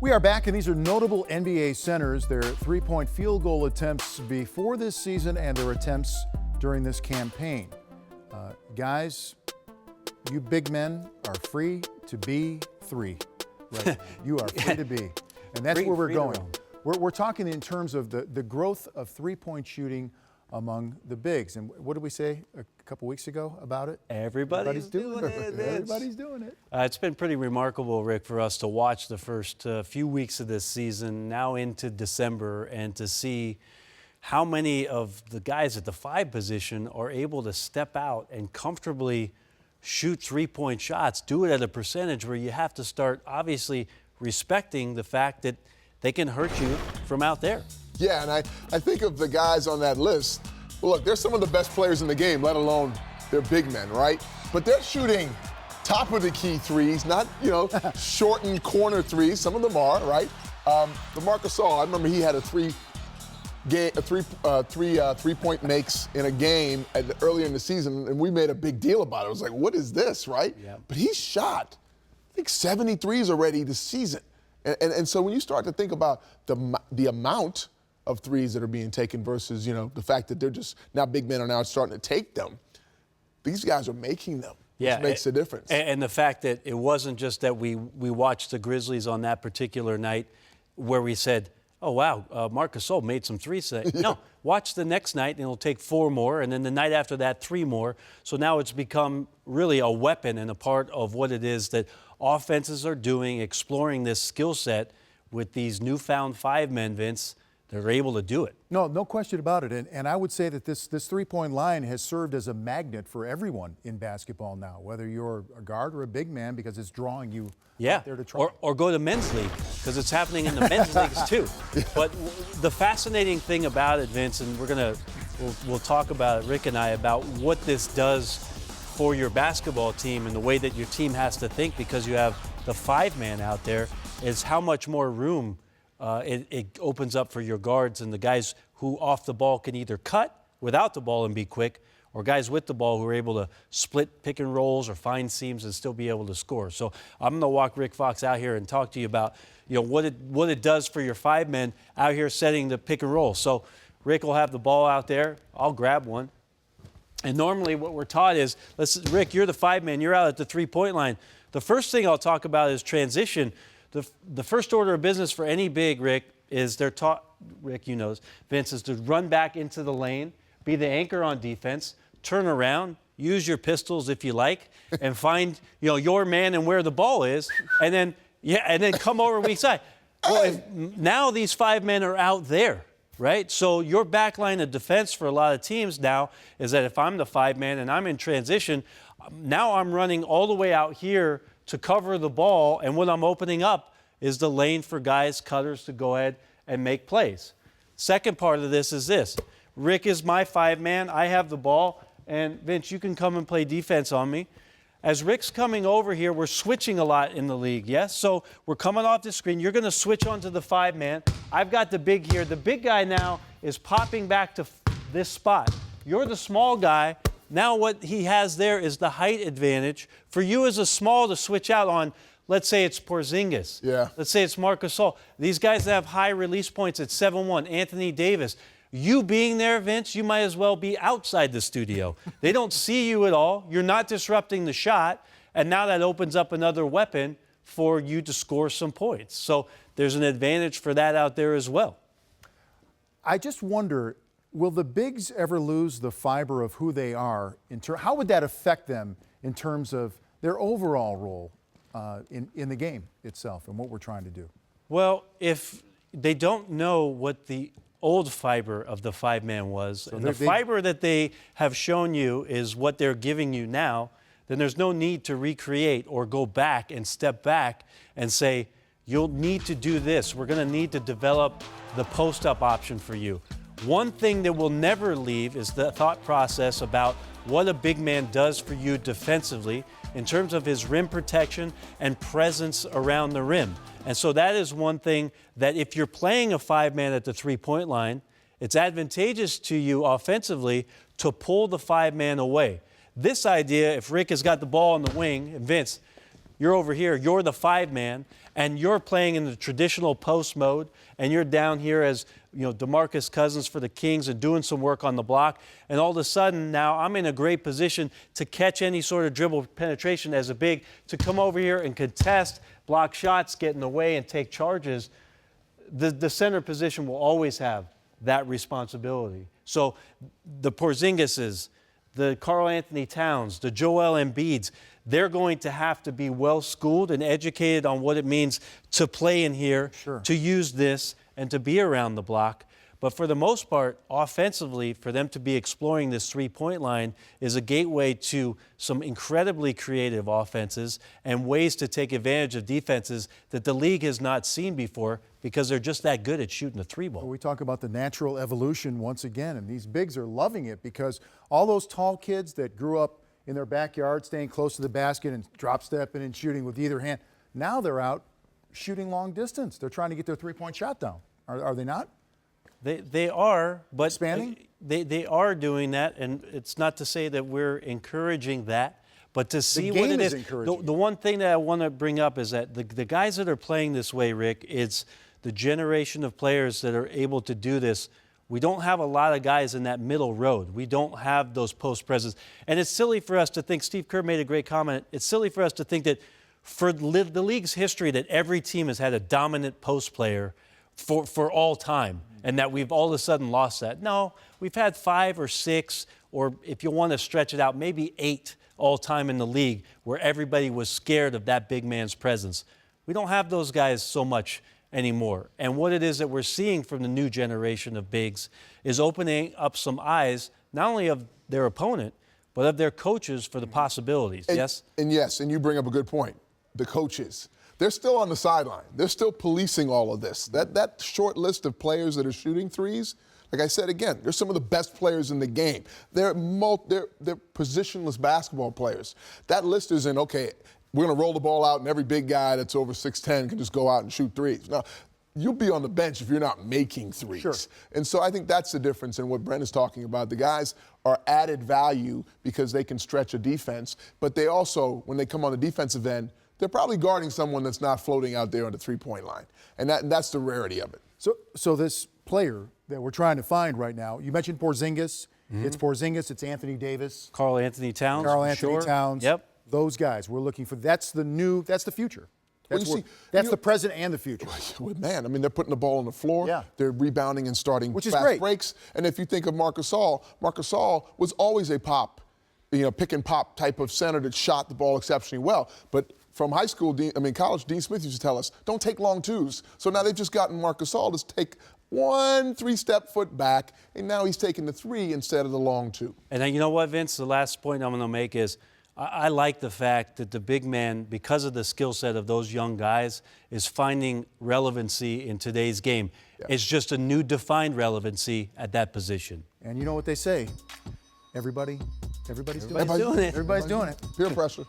We are back, and these are notable NBA centers, their three-point field goal attempts before this season and their attempts during this campaign. Guys, you big men are free to be three. Right? You are free to be. And that's where we're going. We're talking in terms of the growth of three-point shooting among the bigs. And what did we say a couple weeks ago about it? Everybody's doing it. Everybody's doing it. It's been pretty remarkable, Rick, for us to watch the first few weeks of this season, now into December, and to see how many of the guys at the five position are able to step out and comfortably shoot three-point shots, do it at a percentage where you have to start obviously respecting the fact that they can hurt you from out there. Yeah, and I think of the guys on that list. Well, look, they're some of the best players in the game, let alone they're big men, right? But they're shooting top of the key threes, not, shortened corner threes. Some of them are, right? DeMarcus Gasol, I remember he had three-point makes in a game earlier in the season, and we made a big deal about it. It was like, what is this, right? Yeah. But he shot, I think, 73s already this season. And so when you start to think about the amount of threes that are being taken versus, the fact that they're just now big men are now starting to take them, these guys are making them, which makes a difference. And the fact that it wasn't just that we watched the Grizzlies on that particular night where we said, oh, wow, Marc Gasol made some threes today. Yeah. No, watch the next night, and it'll take 4 more, and then the night after that, 3 more. So now it's become really a weapon and a part of what it is that offenses are doing, exploring this skill set with these newfound five men, Vince. They're able to do it. No question about it. And I would say that this three-point line has served as a magnet for everyone in basketball now, whether you're a guard or a big man, because it's drawing you out there to try. Or go to men's league, because it's happening in the men's leagues too. But the fascinating thing about it, Vince, and we'll talk about it, Rick and I, about what this does for your basketball team and the way that your team has to think, because you have the five-man out there, is how much more room it opens up for your guards and the guys who off the ball can either cut without the ball and be quick, or guys with the ball who are able to split pick and rolls or find seams and still be able to score. So I'm going to walk Rick Fox out here and talk to you about what it does for your five men out here setting the pick and roll. So Rick will have the ball out there. I'll grab one. And normally what we're taught is, Rick, you're the five man. You're out at the three-point line. The first thing I'll talk about is transition. The first order of business for any big, Rick, is they're taught, Rick, you know this, Vince, is to run back into the lane, be the anchor on defense, turn around, use your pistols if you like, and find your man and where the ball is, and then come over weak side. Well, now these five men are out there, right? So your back line of defense for a lot of teams now is that if I'm the five man and I'm in transition, now I'm running all the way out here to cover the ball, and what I'm opening up is the lane for guys, cutters, to go ahead and make plays. Second part of this is this. Rick is my five man. I have the ball, and Vince, you can come and play defense on me. As Rick's coming over here, we're switching a lot in the league, yes? So we're coming off the screen. You're going to switch onto the five man. I've got the big here. The big guy now is popping back to this spot. You're the small guy. Now what he has there is the height advantage for you as a small to switch out on. Let's say it's Porzingis. Yeah. Let's say it's Marc Gasol. These guys that have high release points at 7-1. Anthony Davis. You being there, Vince, you might as well be outside the studio. They don't see you at all. You're not disrupting the shot. And now that opens up another weapon for you to score some points. So there's an advantage for that out there as well. I just wonder, will the bigs ever lose the fiber of who they are? How would that affect them in terms of their overall role in the game itself and what we're trying to do? Well, if they don't know what the old fiber of the five-man was, and the fiber that they have shown you is what they're giving you now, then there's no need to recreate or go back and step back and say, you'll need to do this. We're going to need to develop the post-up option for you. One thing that will never leave is the thought process about what a big man does for you defensively in terms of his rim protection and presence around the rim. And so that is one thing that if you're playing a five-man at the three-point line, it's advantageous to you offensively to pull the five-man away. This idea, if Rick has got the ball on the wing, and Vince, you're over here, you're the 5-man, and you're playing in the traditional post mode, and you're down here as, DeMarcus Cousins for the Kings and doing some work on the block, and all of a sudden now I'm in a great position to catch any sort of dribble penetration as a big, to come over here and contest, block shots, get in the way, and take charges. The center position will always have that responsibility. So the Porzingises, the Karl Anthony Towns, the Joel Embiids, they're going to have to be well-schooled and educated on what it means to play in here, to use this, and to be around the block. But for the most part, offensively, for them to be exploring this three-point line is a gateway to some incredibly creative offenses and ways to take advantage of defenses that the league has not seen before because they're just that good at shooting the three ball. We talk about the natural evolution once again, and these bigs are loving it because all those tall kids that grew up in their backyard staying close to the basket and drop-stepping and shooting with either hand, now they're out shooting long distance. They're trying to get their three-point shot down. Are they not? They are, but expanding? They are doing that, and it's not to say that we're encouraging that, but to see what it is. The one thing that I want to bring up is that the guys that are playing this way, Rick, it's the generation of players that are able to do this. We don't have a lot of guys in that middle road. We don't have those post presence. And it's silly for us to think, Steve Kerr made a great comment, it's silly for us to think that for the league's history that every team has had a dominant post player for all time, and that we've all of a sudden lost that. No, we've had 5 or 6, or if you want to stretch it out, maybe 8 all time in the league where everybody was scared of that big man's presence. We don't have those guys so much anymore. And what it is that we're seeing from the new generation of bigs is opening up some eyes, not only of their opponent, but of their coaches for the possibilities. And you bring up a good point. The coaches. They're still on the sideline. They're still policing all of this. That short list of players that are shooting threes, like I said again, they're some of the best players in the game. They're positionless basketball players. That list isn't, okay, we're going to roll the ball out and every big guy that's over 6'10" can just go out and shoot threes. No, you'll be on the bench if you're not making threes. Sure. And so I think that's the difference in what Brent is talking about. The guys are added value because they can stretch a defense, but they also, when they come on the defensive end, they're probably guarding someone that's not floating out there on the three-point line. And that's the rarity of it. So this player that we're trying to find right now, you mentioned Porzingis. Mm-hmm. It's Porzingis, it's Anthony Davis. Karl Anthony Towns. Towns. Yep. Those guys we're looking for. That's the future. That's the present and the future. Man, I mean, they're putting the ball on the floor. Yeah. They're rebounding and starting Which is fast great. breaks. And if you think of Marc Gasol was always a pop, pick and pop type of center that shot the ball exceptionally well. But from high school, college, Dean Smith used to tell us, don't take long twos. So now they've just gotten Marc Gasol to take 1 3-step foot back, and now he's taking the 3 instead of the long 2. And you know what, Vince? The last point I'm going to make is I like the fact that the big man, because of the skill set of those young guys, is finding relevancy in today's game. Yeah. It's just a new defined relevancy at that position. And you know what they say? Everybody's doing it. Everybody's Everybody's doing it. Peer pressure.